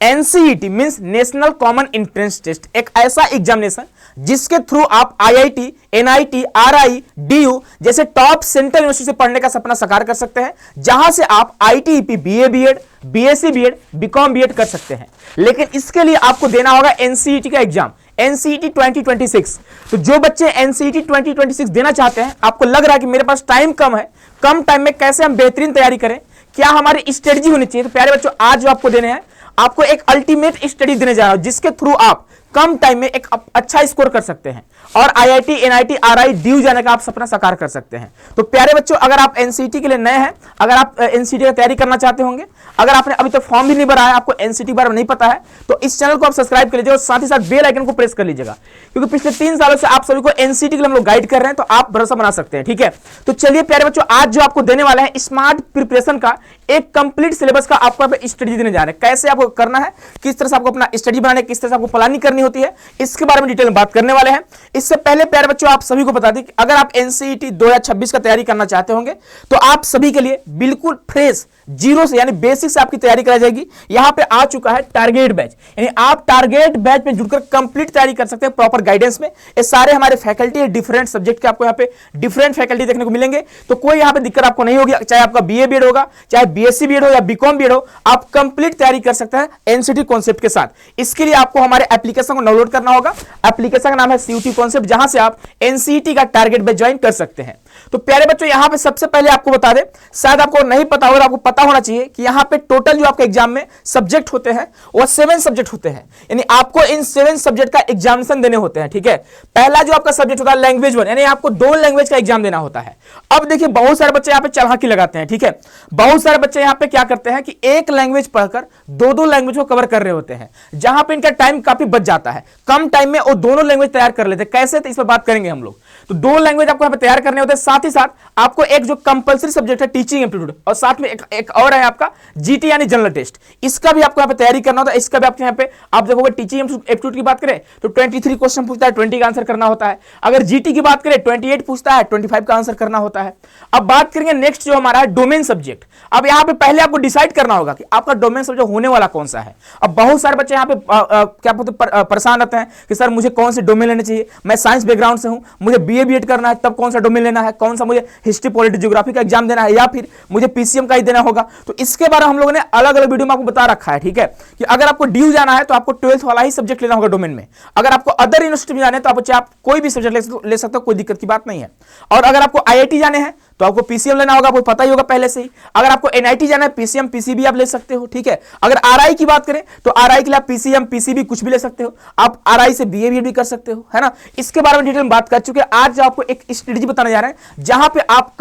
NCET means national common entrance test, एक ऐसा examination जिसके थ्रू आप आईआईटी, एनआईटी, आरआई, डीयू जैसे टॉप सेंट्रल यूनिवर्सिटी से पढ़ने का सपना साकार कर सकते हैं, जहां से आप ITEP, BA BEd, BSc BEd, BCom BEd कर सकते हैं। लेकिन इसके लिए आपको देना होगा एनसीईटी का एग्जाम, एनसीईटी 2026। तो जो बच्चे एनसीईटी 2026 देना चाहते हैं, आपको लग रहा है कि मेरे पास टाइम कम है, कम टाइम में कैसे हम बेहतरीन तैयारी करें, क्या हमारी स्ट्रेटजी होनी चाहिए, तो प्यारे बच्चों आज जो आपको देने हैं, आपको एक अल्टीमेट स्टडी देने जा रहा हूं जिसके थ्रू आप कम टाइम में एक अच्छा स्कोर कर सकते हैं और आईआईटी, एनआईटी, आरआई, डीयू जाने का आप सपना साकार कर सकते हैं। तो प्यारे बच्चों, अगर आप एनसीईटी के लिए नए हैं, अगर आप एनसीईटी की तैयारी करना चाहते होंगे, अगर आपने अभी तक फॉर्म भी नहीं भरा है, आपको एनसीईटी के बारे में नहीं पता है, तो इस चैनल को आप सब्सक्राइब कर लीजिएगा और साथ ही साथ बेल आइकन को प्रेस कर लीजिएगा, क्योंकि पिछले 3 सालों से आप सभी को एनसीईटी के लिए हम लोग गाइड कर रहे हैं, तो आप भरोसा बना सकते हैं। ठीक है, तो चलिए प्यारे बच्चों, आज जो आपको देने वाला है स्मार्ट प्रिपरेशन का एक कंप्लीट सिलेबस का आपको स्टडी देने जा रहे हैं, कैसे आपको करना है, किस तरह से आपको अपना स्टडी बनाना है, किस तरह से आपको प्लानिंग करनी होती है, इसके बारे में डिटेल में बात करने वाले हैं। इससे पहले प्यारे बच्चों, आप सभी को बता दें कि अगर आप एनसीईटी 2026 का तैयारी करना चाहते होंगे, तो आप सभी के लिए बिल्कुल फ्रेश जीरो से यानी बेसिक से आपकी तैयारी कराई जाएगी। यहां पे आ चुका है टारगेट बैच, यानी आप टारगेट बैच में जुड़कर कंप्लीट तैयारी कर सकते हैं प्रॉपर गाइडेंस में। ये सारे हमारे फैकल्टी है, डिफरेंट सब्जेक्ट के आपको यहां पे डिफरेंट फैकल्टी देखने को मिलेंगे, तो कोई यहां पे दिक्कत आपको नहीं होगी। चाहे आपका बीए बीएड होगा, चाहे बीएससी बीएड हो या बीकॉम बीएड हो, आप कंप्लीट तैयारी कर सकते हैं एनसीईटी कॉन्सेप्ट के साथ। इसके लिए आपको हमारे एप्लीकेशन को डाउनलोड करना होगा। एप्लीकेशन का नाम है सीयूटी कॉन्सेप्ट, जहां से आप एनसीईटी का टारगेट बैच ज्वाइन कर सकते हैं। तो प्यारे बच्चों, यहां पे सबसे पहले आपको बता दें, शायद आपको नहीं पता हो, आपको पता होना चाहिए कि यहां पे टोटल जो आपके एग्जाम में सब्जेक्ट होते हैं वो 7 सब्जेक्ट होते हैं, यानी आपको इन 7 सब्जेक्ट का एग्जामिनेशन देने होते हैं। ठीक है, पहला जो आपका सब्जेक्ट होता है लैंग्वेज 1, यानी आपको 2 लैंग्वेज का एग्जाम देना होता है। अब देखिए, बहुत सारे बच्चे यहां पे चालाकी लगाते हैं। ठीक है, बहुत सारे बच्चे यहां पे क्या करते हैं कि एक लैंग्वेज पढ़कर 2-2 लैंग्वेज को कवर कर रहे होते हैं, जहां पे इनका टाइम काफी बच जाता है। कम टाइम में वो दोनों लैंग्वेज तैयार कर लेते हैं। कैसे, तो इस पर बात करेंगे हम लोग। तो 2 लैंग्वेज आपको यहां पे तैयार करने होते हैं, साथ ही साथ आपको एक जो कंपलसरी सब्जेक्ट है टीचिंग एप्टीट्यूड, और साथ में एक और है आपका जीटी यानी जनरल टेस्ट, इसका भी आपको यहां पे तैयारी करना होता है। इसका भी आपके यहां पे आप देखोगे, टीचिंग एप्टीट्यूड की बात करें तो 23 क्वेश्चन पूछता है, 20 का आंसर करना होता है। अगर जीटी की बात करें 28 पूछता है, 25 का आंसर करना होता है। अब बात करेंगे नेक्स्ट जो हमारा है डोमेन सब्जेक्ट। अब यहां पे पहले आपको डिसाइड करना होगा कि आपका डोमेन सब्जेक्ट होने वाला कौन सा है। अब बहुत सारे बच्चे यहां पे क्या परेशान रहते हैं कि सर मुझे कौन से डोमेन लेने चाहिए, मैं साइंस बैकग्राउंड से हूं, मुझे बीए बीएड करना है, तब कौन सा डोमेन लेना है, कौन सा मुझे हिस्ट्री पॉलिटी ज्योग्राफी का एग्जाम देना है, या फिर मुझे पीसीएम का ही देना होगा। तो इसके बारे में हम लोगों ने अलग अलग वीडियो में आपको बता रखा है। ठीक है, कि अगर आपको डीयू जाना है तो आपको 12th वाला ही सब्जेक्ट लेना होगा डोमेन में। अगर आपको अदर यूनिवर्सिटी में जाना है तो आप कोई भी सब्जेक्ट ले सकते हो, कोई दिक्कत की बात नहीं है। और अगर आपको आईआईटी जाने हैं तो आपको पीसीएम लेना होगा, आपको पता ही होगा पहले से ही। अगर आपको एनआईटी जाना है, पीसीएम पीसीबी आप ले सकते हो। ठीक है, अगर आरआई की बात करें तो आरआई के लिए आप पीसीएम पीसीबी कुछ भी ले सकते हो, आप आरआई से बीए भी कर सकते हो, है ना। इसके बारे में डिटेल में बात कर चुके हैं। आज आपको एक स्ट्रेटजी बताने जा रहे हैं जहां पे आप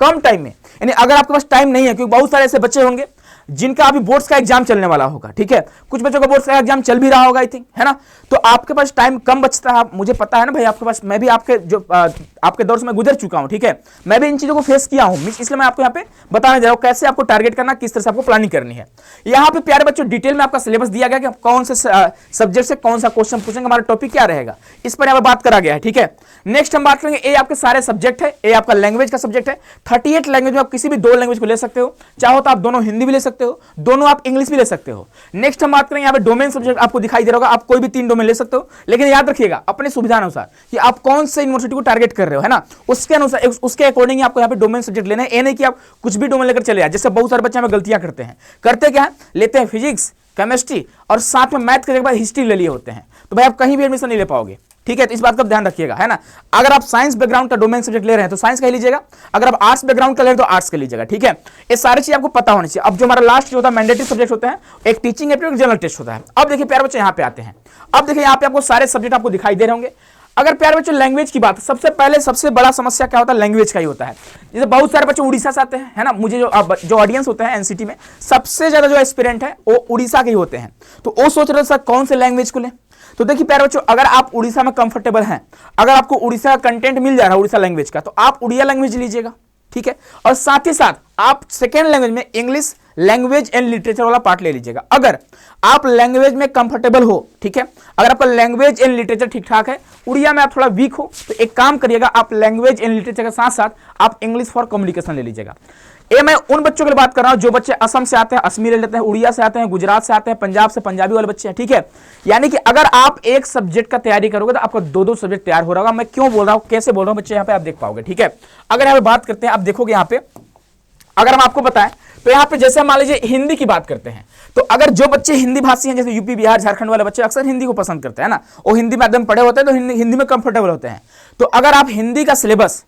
कम टाइम में, यानी अगर आपके पास टाइम नहीं है, क्योंकि बहुत सारे ऐसे बच्चे होंगे जिनका अभी बोर्ड्स का एग्जाम चलने वाला होगा। ठीक है, कुछ बच्चों का बोर्ड्स का एग्जाम चल भी रहा होगा आई थिंक, है ना। तो आपके पास टाइम कम बचता है, मुझे पता है ना भाई, आपके पास, मैं भी आपके दौर से मैं गुजर चुका हूं। ठीक है, मैं भी इन चीजों को फेस किया हूं, इसलिए मैं आपको यहाँ पे बताने जा रहा हूं कैसे आपको टारगेट करना, किस तरह से आपको प्लानिंग करनी है। यहाँ पे प्यारे बच्चों डिटेल में आपका सिलेबस दिया गया कि कौन से सब्जेक्ट से कौन सा क्वेश्चन पूछेंगे, हमारा टॉपिक क्या रहेगा, इस पर यहाँ पे बात करा गया है। ठीक है, नेक्स्ट हम बात करेंगे, ए आपके सारे सब्जेक्ट है, ए आपका लैंग्वेज का सब्जेक्ट है। 38 लैंग्वेज में आप किसी भी 2 लैंग्वेज को ले सकते हो, चाहो तो आप दोनों हिंदी भी ले सकते हो, दोनों आप इंग्लिश भी ले सकते हो। नेक्स्ट हम बात करेंगे, यहाँ पे डोमेन सब्जेक्ट आपको दिखाई दे रहा होगा, आप कोई भी 3 डोमेन ले सकते हो, लेकिन याद रखिएगा अपने सुविधा अनुसार कि आप कौन से यूनिवर्सिटी को टारगेट कर रहे हो, है ना, उसके अनुसार, उसके अकॉर्डिंग आपको यहाँ पे डोमेन सब्जेक्ट लेना है। ये नहीं कि आप कुछ भी डोमेन लेकर चले जाए, जैसे बहुत सारे बच्चे हमें गलतियां करते हैं। करते क्या है, लेते हैं फिजिक्स, केमिस्ट्री और साथ में मैथ के बाद हिस्ट्री ले लिए होते हैं, तो भाई आप कहीं भी एडमिशन नहीं ले पाओगे। ठीक है, तो इस बात का ध्यान रखिएगा, है ना। अगर आप साइंस बैकग्राउंड का डोमेन सब्जेक्ट ले रहे हैं तो साइंस का ही लीजिएगा, अगर आप आर्ट्स बैकग्राउंड का ले रहे हैं तो आर्ट्स का लीजिएगा। ठीक है, ये सारी चीज आपको पता होनी चाहिए। अब जो हमारा लास्ट जो होता है मैंडेटरी सब्जेक्ट होता है, एक टीचिंग एप्टीट्यूड, जनरल टेस्ट होता है। अब देखिए प्यारे बच्चे, यहाँ पे आते हैं। अब देखिए यहाँ पे आपको सारे सब्जेक्ट आपको दिखाई दे रहे होंगे। अगर प्यारे बच्चों लैंग्वेज की बात, सबसे पहले सबसे बड़ा समस्या क्या होता है, लैंग्वेज का ही होता है। जैसे बहुत सारे बच्चे उड़ीसा से आते हैं, है ना, मुझे जो ऑडियंस होता है एनसीटी में सबसे ज्यादा जो एस्पिरेंट है वो उड़ीसा के ही होते हैं। तो वो सोच रहे हैं सर कौन से लैंग्वेज को लें। तो देखिए प्यारे बच्चों, अगर आप उड़ीसा में कंफर्टेबल हैं, अगर आपको उड़ीसा का कंटेंट मिल जा रहा है उड़ीसा लैंग्वेज का, तो आप उड़िया लैंग्वेज लीजिएगा। ठीक है, और साथ ही साथ आप सेकेंड लैंग्वेज में इंग्लिश लैंग्वेज एंड लिटरेचर वाला पार्ट ले लीजिएगा। अगर आप लैंग्वेज में कंफर्टेबल हो, ठीक है, अगर आपका लैंग्वेज एंड लिटरेचर ठीक ठाक है, उड़िया में आप थोड़ा वीक हो, तो एक काम करिएगा, आप लैंग्वेज एंड लिटरेचर के साथ साथ आप इंग्लिश फॉर कम्युनिकेशन ले लीजिएगा। ये मैं उन बच्चों के लिए बात कर रहा हूं जो बच्चे असम से आते हैं, असमी ले लेते हैं, उड़िया से आते हैं, गुजरात से आते हैं, पंजाब से पंजाबी वाले बच्चे हैं, ठीक है। यानी कि अगर आप एक सब्जेक्ट का तैयारी करोगे तो आपका दो दो सब्जेक्ट तैयार हो रहा होगा। मैं क्यों बोल रहा हूं, कैसे बोल रहा हूं बच्चे, यहां पे आप देख पाओगे, ठीक है। अगर यहां पे बात करते हैं, आप देखोगे यहां पे अगर हम आपको बताएं तो यहां पे जैसे मान लीजिए हिंदी की बात करते हैं, तो अगर जो बच्चे हिंदी भाषी हैं, जैसे यूपी बिहार झारखंड वाले बच्चे अक्सर हिंदी को पसंद करते हैं ना, वो हिंदी माध्यम पढ़े होते हैं तो हिंदी में कंफर्टेबल होते हैं। तो अगर आप हिंदी का सिलेबस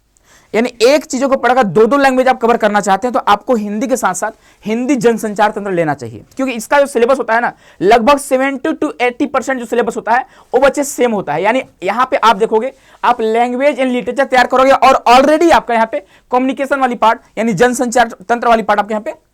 यानी एक चीजों को पढ़कर दो दो लैंग्वेज आप कवर करना चाहते हैं तो आपको हिंदी के साथ साथ हिंदी जनसंचार तंत्र लेना चाहिए, क्योंकि इसका जो सिलेबस होता है ना, लगभग 70 to 80% जो सिलेबस होता है वो बच्चे सेम होता है। यानी यहां पे आप देखोगे, आप लैंग्वेज एंड लिटरेचर तैयार करोगे और ऑलरेडी आपका यहां पे कम्युनिकेशन वाली पार्ट यानी जनसंचार तंत्र वाली पार्ट आपके यहां पे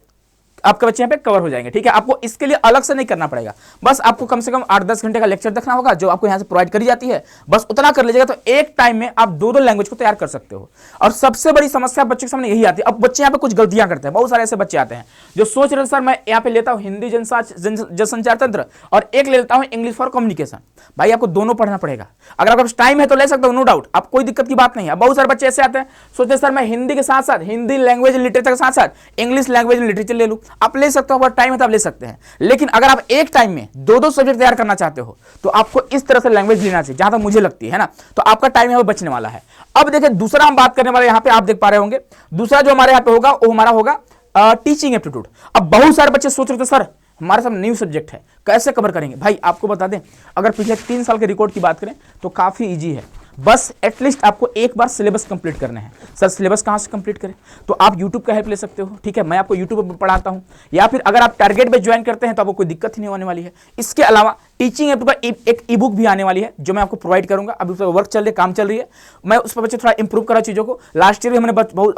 आपके बच्चे यहाँ पे कवर हो जाएंगे, ठीक है। आपको इसके लिए अलग से नहीं करना पड़ेगा, बस आपको कम से कम 8-10 घंटे का लेक्चर देखना होगा जो आपको यहाँ से प्रोवाइड करी जाती है, बस उतना कर लीजिएगा तो एक टाइम में आप दो दो लैंग्वेज को तैयार कर सकते हो। और सबसे बड़ी समस्या बच्चे के सामने यही आती है। अब बच्चे यहाँ पे कुछ गलतियां करते हैं, बहुत सारे ऐसे बच्चे आते हैं जो सोच रहे हैं सर मैं यहाँ पे लेता हूँ हिंदी जनसंचार तंत्र और एक ले लेता हूँ इंग्लिश फॉर कम्युनिकेशन। भाई आपको दोनों पढ़ना पड़ेगा, अगर आपके पास टाइम है तो ले सकते हो, नो डाउट, आप कोई दिक्कत की बात नहीं है। बहुत सारे बच्चे ऐसे आते हैं सोचते हैं सर मैं हिंदी के साथ साथ हिंदी लैंग्वेज लिटरेचर के साथ साथ इंग्लिश लैंग्वेज लिटरेचर ले लूं। आप ले सकते हो, टाइम है तो आप ले सकते हैं, लेकिन अगर आप एक टाइम में दो दो सब्जेक्ट तैयार करना चाहते हो तो आपको इस तरह से लैंग्वेज लेना चाहिए, जहां तक मुझे लगती है ना, तो आपका टाइम है वो बचने वाला है। अब देखिए दूसरा हम बात करने वाले यहां पे आप देख पा रहे होंगे, दूसरा जो हमारे यहां पे होगा वो हमारा होगा टीचिंग एप्टीट्यूड। अब बहुत सारे बच्चे सोच रहे थे सर हमारे सामने न्यू सब्जेक्ट है कैसे कवर करेंगे। भाई आपको बता दें, अगर पिछले 3 साल के रिकॉर्ड की बात करें तो काफी इजी है, बस एटलीस्ट आपको एक बार सिलेबस कंप्लीट करने हैं। सर सिलेबस कहां से कंप्लीट करें, तो आप यूट्यूब का हेल्प ले सकते हो, ठीक है, मैं आपको यूट्यूब पर पढ़ाता हूं, या फिर अगर आप टारगेट पे ज्वाइन करते हैं तो आपको कोई दिक्कत ही नहीं होने वाली है। इसके अलावा टीचिंग ऐप पर एक ई बुक भी आने वाली है जो मैं आपको प्रोवाइड करूंगा। अभी उस पर वर्क चल रही है, काम चल रही है, मैं उस पर बच्चे थोड़ा इंप्रूव करा चीजों को। लास्ट ईयर भी हमने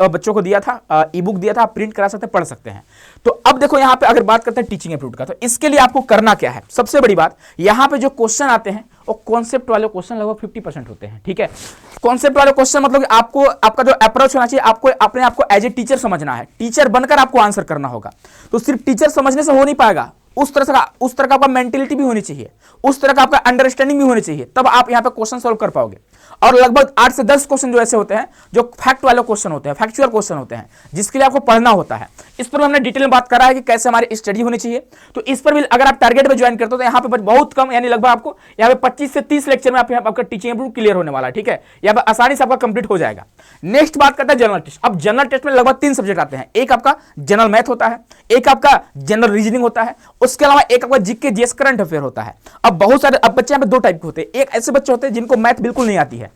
बच्चों को दिया था, ई बुक दिया था, आप प्रिंट करा सकते हैं, पढ़ सकते हैं। तो अब देखो यहाँ पे अगर बात करते हैं टीचिंग एप्टीट्यूड का, तो इसके लिए आपको करना क्या है, सबसे बड़ी बात यहाँ पे जो क्वेश्चन आते हैं वो कॉन्सेप्ट वाले क्वेश्चन लगभग 50% होते हैं, ठीक है। कॉन्सेप्ट वाले क्वेश्चन मतलब कि आपको आपका जो अप्रोच होना चाहिए, आपको अपने आप को एज ए टीचर समझना है, टीचर बनकर आपको आंसर करना होगा। तो सिर्फ टीचर समझने से हो नहीं पाएगा, उस तरह का आपका मेंटेलिटी भी होनी चाहिए, उस तरह का आपका अंडरस्टैंडिंग भी होनी चाहिए, तब आप यहाँ पे क्वेश्चन सॉल्व कर पाओगे। और लगभग 8 से 10 क्वेश्चन जो ऐसे होते हैं जो फैक्ट वाले क्वेश्चन होते हैं, फैक्चुअल क्वेश्चन होते हैं, जिसके लिए आपको पढ़ना होता है। इस पर हमने डिटेल में बात करा है कि कैसे हमारी स्टडी होनी चाहिए। तो इस पर भी अगर आप टारगेट पे ज्वाइन करते हो तो यहाँ पे बहुत कम, यानी लगभग आपको यहाँ पे 25 से 30 लेक्चर में आपका टीचिंग एप्टीट्यूड क्लियर होने वाला है, ठीक है, यहाँ पे आसानी से आपका कंप्लीट हो जाएगा। नेक्स्ट बात करते हैं जनरल टेस्ट। अब जनरल टेस्ट में लगभग 3 सब्जेक्ट आते हैं, एक आपका जनरल मैथ होता है, एक आपका जनरल रीजनिंग होता है, उसके अलावा एक आपका जीके जीएस करंट अफेयर होता है। अब बहुत सारे अब बच्चे यहाँ पे 2 टाइप के होते हैं, एक ऐसे बच्चे होते हैं जिनको मैथ बिल्कुल नहीं आती है,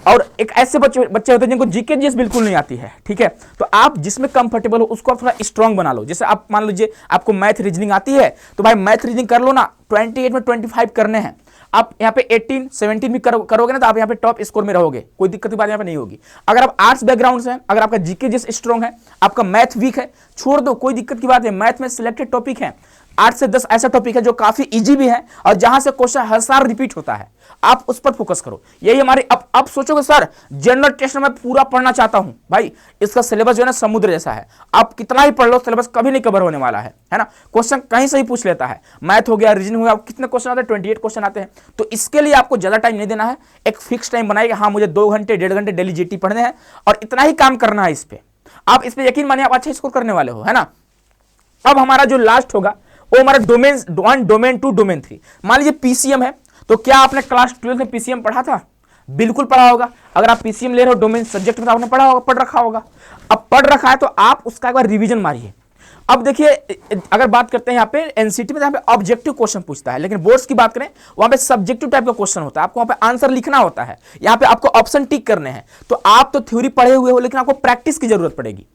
और एक ऐसे बच्चे होते हैं जिनको जीके जीएस बिल्कुल नहीं आती है, ठीक है। तो आप जिसमें कंफर्टेबल हो उसको आप थोड़ा स्ट्रांग बना लो। जैसे आप मान लीजिए आपको मैथ रीजनिंग आती है तो भाई मैथ रीजनिंग कर लो ना, 28 में 25 करने हैं, आप यहाँ पे 18 17 भी करोगे ना तो आप यहाँ पे टॉप स्कोर में रहोगे, कोई दिक्कत की बात यहाँ पे नहीं होगी। अगर आप आर्ट्स बैकग्राउंड से हैं, अगर आपका जीके जीएस स्ट्रांग है, आपका मैथ वीक है, छोड़ दो, कोई दिक्कत की बात है। मैथ में सिलेक्टेड टॉपिक है, 8 से 10 ऐसा टॉपिक है जो काफी इजी भी है और जहां से क्वेश्चन हर साल रिपीट होता है, आप उस पर फोकस करो। यही हमारी अब सोचोगे सर जनरल टेस्ट में मैं पूरा पढ़ना चाहता हूं, भाई इसका सिलेबस जो है ना समुद्र जैसा है, आप कितना ही पढ़ लो सिलेबस कभी नहीं कवर होने वाला है ना। क्वेश्चन कहीं से ही पूछ लेता है, मैथ हो गया, रीजनिंग हो गया, कितने क्वेश्चन आते हैं, 28 क्वेश्चन आते हैं। तो इसके लिए आपको ज्यादा टाइम नहीं देना है, एक फिक्स टाइम बनाइए, हाँ मुझे 2 घंटे 1.5 घंटे डेली जीटी पढ़ने हैं और इतना ही काम करना है इस पे। आप इस पे यकीन मानिए आप अच्छा स्कोर करने वाले हो, है ना। अब हमारा जो लास्ट होगा वो हमारा डोमेन 1, डोमेन 2, डोमेन 3। मान लीजिए पीसीएम है, तो क्या आपने क्लास 12 में पीसीएम पढ़ा था? बिल्कुल पढ़ा होगा। अगर आप पीसीएम ले रहे हो डोमेन सब्जेक्ट में तो आपने पढ़ रखा होगा। अब पढ़ रखा है तो आप उसका एक बार रिवीजन मारिए। अब देखिए अगर बात करते हैं यहाँ पे एनसीटी में, यहाँ पे ऑब्जेक्टिव क्वेश्चन पूछता है, लेकिन बोर्ड्स की बात करें वहां पे सब्जेक्टिव टाइप का क्वेश्चन होता है, आपको वहां पे आंसर लिखना होता है, यहाँ पे आपको ऑप्शन टिक करने हैं। तो आप तो थ्योरी पढ़े हुए हो लेकिन आपको प्रैक्टिस की जरूरत पड़ेगी,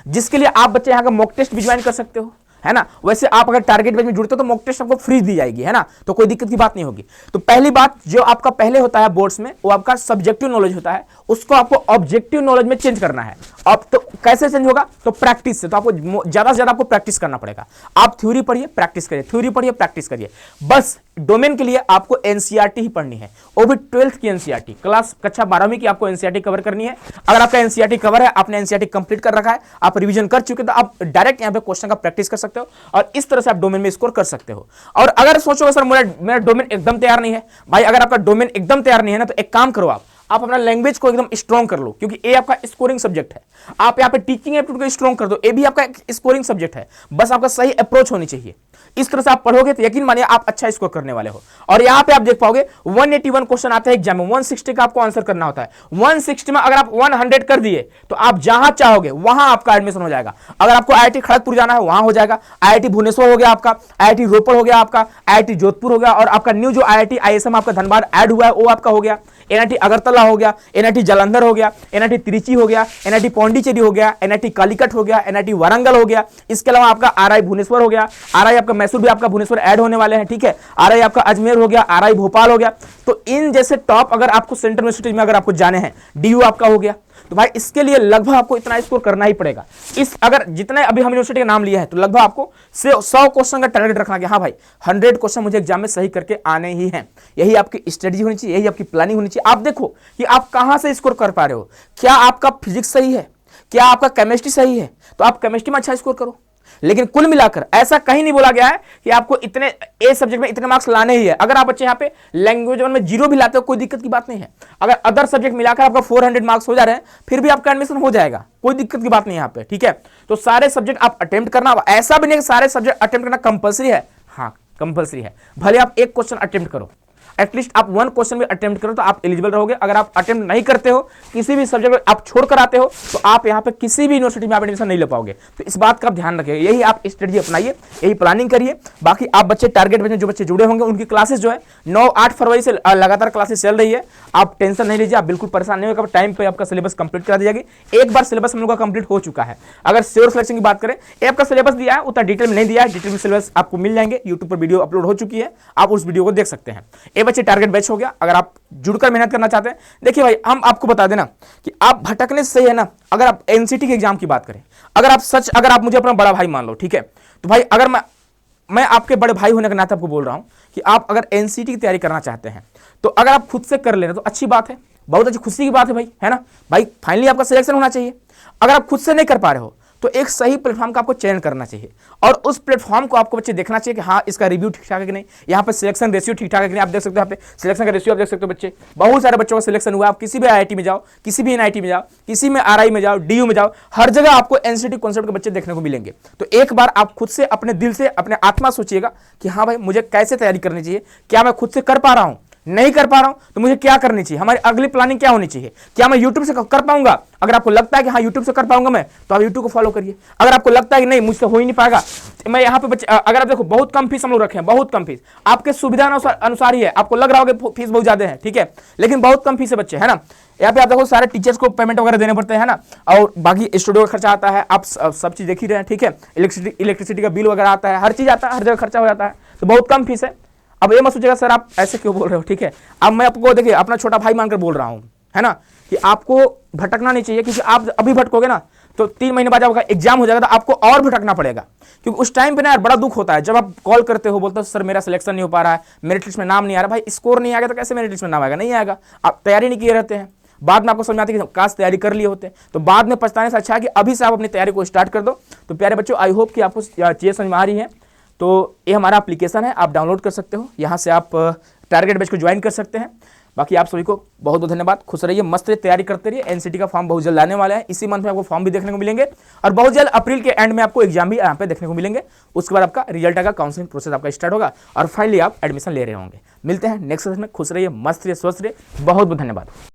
जिसके लिए आप बच्चे यहाँ का मॉक टेस्ट भी ज्वाइन कर सकते हो, है ना। वैसे आप अगर टारगेट बैच में जुड़ते हो तो मॉक टेस्ट आपको फ्री दी जाएगी, है ना, तो कोई दिक्कत की बात नहीं होगी। तो पहली बात जो आपका पहले होता है बोर्ड्स में वो आपका सब्जेक्टिव नॉलेज होता है, उसको आपको ऑब्जेक्टिव नॉलेज में चेंज करना है। अब तो कैसे चेंज होगा, तो प्रैक्टिस से। तो आपको ज्यादा से ज्यादा आपको प्रैक्टिस करना पड़ेगा। आप थ्योरी पढ़िए, प्रैक्टिस करिए, थ्योरी पढ़िए, प्रैक्टिस करिए। बस डोमेन के लिए आपको एनसीईआरटी ही पढ़नी है, वो भी 12th की एनसीईआरटी, क्लास कक्षा 12वीं की आपको एनसीईआरटी कवर करनी है। अगर आपका एनसीईआरटी कवर है, आपने एनसीईआरटी कंप्लीट कर रखा है, आप रिवीजन कर चुके, तो आप डायरेक्ट यहाँ पे क्वेश्चन का प्रैक्टिस कर सकते हो और इस तरह से आप डोमेन में स्कोर कर सकते हो। और अगर सोचोगे सर मेरा डोमेन एकदम तैयार नहीं है, भाई अगर आपका डोमेन एकदम तैयार नहीं है ना, तो एक काम करो, आप अपना लैंग्वेज को एकदम स्ट्रॉन्ग कर लो, क्योंकि ए आपका स्कोरिंग सब्जेक्ट है। आप यहाँ पे टीचिंग एप्टीट्यूड को स्ट्रॉन्ग कर दो, ए भी आपका स्कोरिंग सब्जेक्ट है, बस आपका सही अप्रोच होनी चाहिए। इस तरह से आप पढ़ोगे तो यकीन मानिए आप अच्छा स्कोर करने वाले हो। और यहाँ पे आप देख पाओगे 181 क्वेश्चन आते हैं एग्जाम में, 160 का आपको आंसर करना होता है। 160 में अगर आप 100 कर दिए तो आप जहां चाहोगे वहां आपका एडमिशन हो जाएगा। अगर आपको आईआईटी खड़गपुर जाना है वहां हो जाएगा, आईआईटी भुवनेश्वर हो गया आपका, आईआईटी रोपड़ हो गया आपका, आईआईटी जोधपुर हो गया, और आपका न्यू जो आईआईटी आईएसएम आपका धनबाद ऐड हुआ है वो आपका हो गया, एनआईटी अगरतला हो गया, एनआईटी जालंधर हो गया, एनआईटी त्रिची हो गया, एनआईटी पौंडीचेरी हो गया, एनआईटी कालीकट हो गया, एनआईटी वारंगल हो गया। इसके अलावा आपका आरआई भुवनेश्वर हो गया, आरआई आपका मैसूर भी आपका भुवनेश्वर ऐड होने वाले हैं, ठीक है। आरआई आपका अजमेर हो गया, आरआई भोपाल हो गया। तो इन जैसे टॉप अगर आपको सेंट्रल यूनिवर्सिटी में अगर आपको जाने हैं, डीयू आपका हो गया, तो भाई इसके लिए लगभग आपको इतना स्कोर करना ही पड़ेगा। इस अगर जितने अभी हम यूनिवर्सिटी का नाम लिया है तो लगभग आपको 100 क्वेश्चन का टारगेट रखना कि हाँ भाई 100 क्वेश्चन मुझे एग्जाम में सही करके आने ही हैं। यही आपकी स्ट्रेटजी होनी चाहिए, यही आपकी प्लानिंग होनी चाहिए। आप देखो कि आप कहां से स्कोर कर पा रहे हो। क्या आपका फिजिक्स सही है, क्या आपका केमिस्ट्री सही है, तो आप केमिस्ट्री में अच्छा स्कोर करो। लेकिन कुल मिलाकर ऐसा कहीं नहीं बोला गया है कि आपको इतने ए सब्जेक्ट में इतने मार्क्स लाने ही है। अगर आप बच्चे यहाँ पे लैंग्वेज में 0 भी लाते हो कोई दिक्कत की बात नहीं है। अगर अदर सब्जेक्ट मिलाकर आपका 400 मार्क्स हो जा रहे हैं फिर भी आपका एडमिशन हो जाएगा, कोई दिक्कत की बात नहीं है यहाँ पे, ठीक है। तो सारे सब्जेक्ट आप अटेम्प्ट करना, ऐसा भी नहीं कि सारे सब्जेक्ट अटेम्प्ट करना कंपलसरी है, हाँ कंपलसरी है। भले आप एक क्वेश्चन अटेम्प्ट करो, एटलीस्ट आप 1 क्वेश्चन भी अटेम्प्ट करो तो आप एलिजिबल रहोगे। अगर आप अटेम्प्ट नहीं करते हो, किसी भी सब्जेक्ट आप छोड़ कर आते हो, तो आप यहाँ पे किसी भी यूनिवर्सिटी में आप एडमिशन नहीं ले पाओगे। तो इस बात का आप ध्यान रखिए, यही आप स्ट्रेटजी अपनाइए, यही प्लानिंग करिए। बाकी आप बच्चे टारगेट में जो बच्चे जुड़े होंगे उनकी क्लासेस जो है 9-8 फरवरी से लगातार क्लासेस चल रही है। आप टेंशन नहीं लीजिए, आप बिल्कुल परेशान नहीं होगा, टाइम पे आपका सिलेबस कंप्लीट करा दी जाएगी। एक बार सिलेबस हम लोग का कंप्लीट हो चुका है। अगर श्योर सिलेक्शन की बात करें, ये आपका सिलेबस दिया है उतना डिटेल में नहीं दिया है, डिटेल में सिलेबस आपको मिल जाएंगे, यूट्यूब पर वीडियो अपलोड हो चुकी है, आप उस वीडियो को देख सकते हैं। ये बच्चे टारगेट बैच हो गया। अगर आप जुड़कर मेहनत करना चाहते हैं, देखिए भाई हम आपको बता देना कि आप भटकने से सही है ना। अगर आप एनसीटी के एग्जाम की बात करें, अगर आप मुझे अपना बड़ा भाई मान लो, ठीक है, तो भाई अगर मैं आपके बड़े भाई होने के नाते आपको बोल रहा हूं कि आप अगर एनसीटी की तैयारी करना चाहते हैं तो अगर आप खुद से कर ले रहे तो अच्छी बात है, बहुत अच्छी खुशी की बात है भाई, है ना भाई। फाइनली आपका सिलेक्शन होना चाहिए। अगर आप खुद से नहीं कर पा रहे हो तो एक सही प्लेटफॉर्म का आपको चयन करना चाहिए, और उस प्लेटफॉर्म को आपको बच्चे देखना चाहिए कि हाँ इसका रिव्यू ठीक ठाक है कि नहीं, यहाँ पे सिलेक्शन रेशियो ठीक ठाक है कि नहीं। आप देख सकते हो यहाँ पे सिलेक्शन का रेशियो आप देख सकते हो बच्चे, बहुत सारे बच्चों का सिलेक्शन हुआ। आप किसी भी आईआईटी में जाओ, किसी भी एनआईटी में जाओ, किसी में आरआई में जाओ, डीयू में जाओ, हर जगह आपको एनसीटी कॉन्सेप्ट के बच्चे देखने को मिलेंगे। तो एक बार आप खुद से अपने दिल से अपने आत्मा सोचिएगा कि हाँ भाई मुझे कैसे तैयारी करनी चाहिए, क्या मैं खुद से कर पा रहा हूँ, नहीं कर पा रहा हूं तो मुझे क्या करनी चाहिए, हमारी अगली प्लानिंग क्या होनी चाहिए, क्या मैं YouTube से कर पाऊंगा। अगर आपको लगता है कि हाँ YouTube से कर पाऊंगा मैं, तो आप YouTube को फॉलो करिए। अगर आपको लगता है कि नहीं मुझसे हो ही नहीं पाएगा, तो मैं यहाँ पे बच्चे, अगर आप देखो बहुत कम फीस हम लोग रखे हैं, बहुत कम फीस, आपके सुविधा अनुसार ही है। आपको लग रहा होगा फीस बहुत ज्यादा है, ठीक है, लेकिन बहुत कम फीस है बच्चे, है ना। यहाँ पे आप देखो सारे टीचर्स को पेमेंट वगैरह देने पड़ते हैं ना, और बाकी स्टूडियो का खर्चा आता है, आप सब चीज देख ही रहे हैं, ठीक है। इलेक्ट्रिसिटी का बिल वगैरह आता है, हर चीज आता है, हर जगह खर्चा हो जाता है, तो बहुत कम फीस है। अब ये मत सोचिएगा सर आप ऐसे क्यों बोल रहे हो, ठीक है। अब मैं आपको देखिए अपना छोटा भाई मानकर बोल रहा हूँ, है ना, कि आपको भटकना नहीं चाहिए, क्योंकि आप अभी भटकोगे ना तो 3 महीने बाद आपका एग्जाम हो जाएगा तो आपको और भटकना पड़ेगा। क्योंकि उस टाइम पे ना यार बड़ा दुख होता है जब आप कॉल करते हो, बोलते हो सर मेरा सिलेक्शन नहीं हो पा रहा है, मेरिट लिस्ट में नाम नहीं आ रहा। भाई स्कोर नहीं आ गया तो कैसे मेरिट लिस्ट में नाम आएगा, नहीं आएगा। आप तैयारी नहीं किए रहते हैं, बाद में आपको समझ में आती है कि काश तैयारी कर लिए होते, तो बाद में पछताने से अच्छा है कि अभी से आप अपनी तैयारी को स्टार्ट कर दो। तो प्यारे बच्चों, आई होप कि आपको चीजें समझ में आ रही है। तो ये हमारा एप्लीकेशन है, आप डाउनलोड कर सकते हो, यहाँ से आप टारगेट बैच को ज्वाइन कर सकते हैं। बाकी आप सभी को बहुत बहुत धन्यवाद, खुश रहिए, मस्त तैयारी करते रहिए। एनसीटी का फॉर्म बहुत जल्द आने वाला है, इसी मंथ में आपको फॉर्म भी देखने को मिलेंगे, और बहुत जल्द अप्रैल के एंड में आपको एग्जाम भी यहाँ पे देखने को मिलेंगे। उसके बाद आपका रिजल्ट का काउंसलिंग प्रोसेस आपका स्टार्ट होगा, और फाइनली आप एडमिशन ले रहे होंगे। मिलते हैं नेक्स्ट सेशन में, खुश रहिए, मस्त रहिए, स्वस्थ रहिए, बहुत बहुत धन्यवाद।